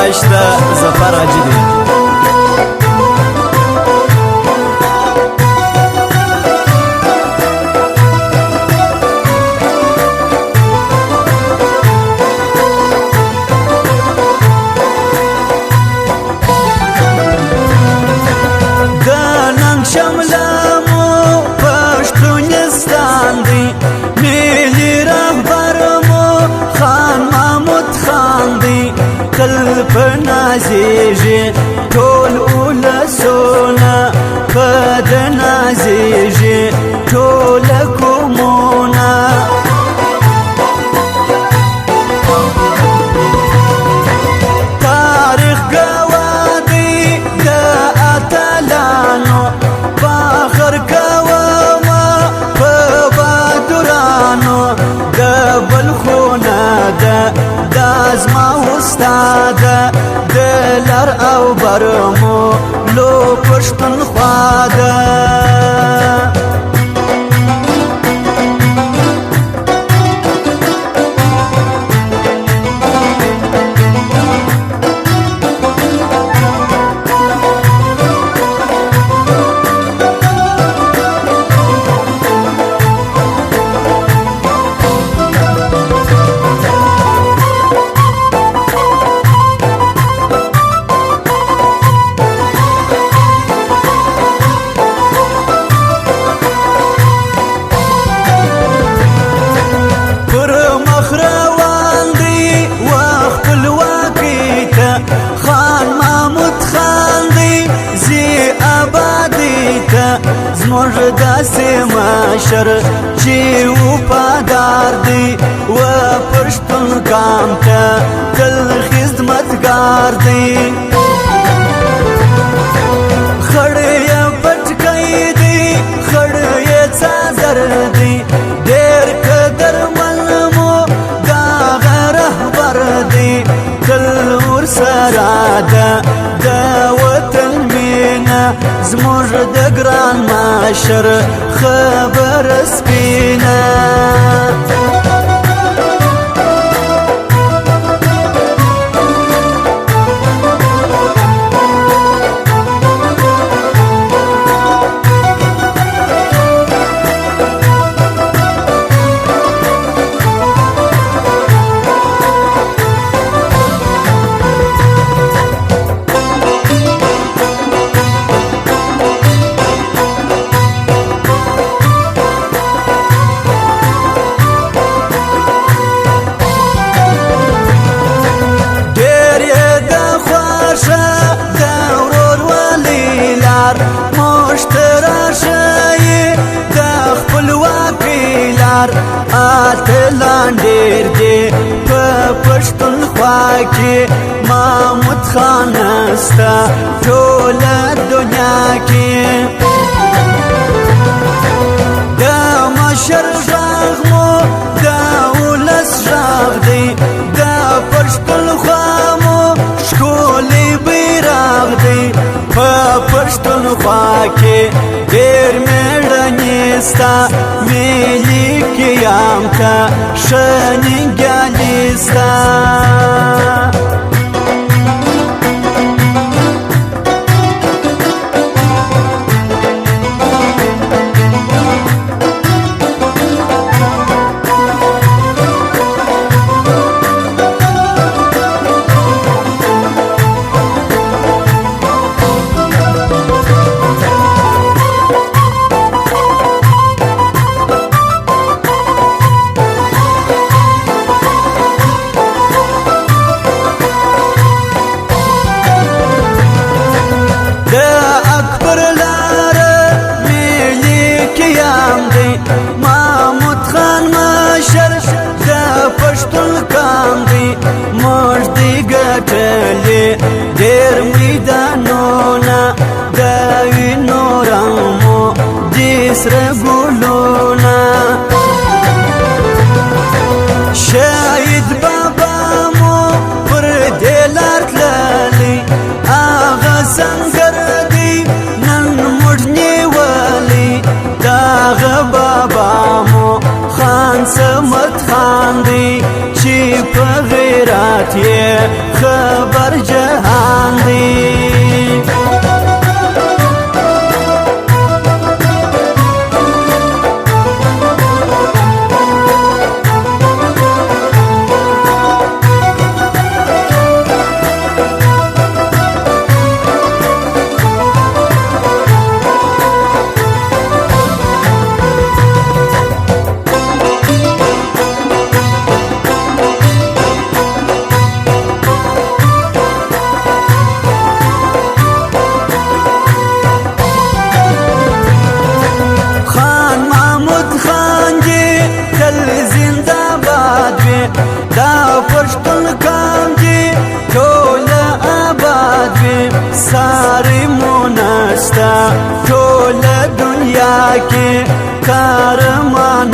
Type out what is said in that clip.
شته ظفر حاجي دی. نازیږي ټول ولسونه په د نازیږي ټول قومونه تاریخ ګواه دی د اتلانو فخر کومه په بهادرانو د بلخونه دا زما استاده لر او برمو لو پښتونخوا ده. زموږ داسې مشر چې وفادار دی و پښتون قام ته تل خدمتګار دی. خړ یې پټکی دی خړ یې څادر دی ډېر قدرمن مو دغه رهبر دی تل ورسره ده د وطن مینه زموږ د ګران مشر خبر سپینه. اتلان ډېر دی په پښتونخوا کې محمود خان سته ټوله دنیا کې د مشر غږ مو د ولس غږ دی د پښتونخوا مو ښکلی بیرغ دی په پښتونخوا کې ډېر مېړنې سته ملي قیام ته ښه ننګیالي سته. محمود خان مشر د پښتون قام دی موږ دی ګټلې ډېر میدانونه د وینو رنګ مو دي سره ګلونه. شهید بابا مو پر دې لار تللی هغه سنګر دی نن موږ نیولی دغه بابا مو خان صمد خان دی چې په غیرت یې خبر کې کارمان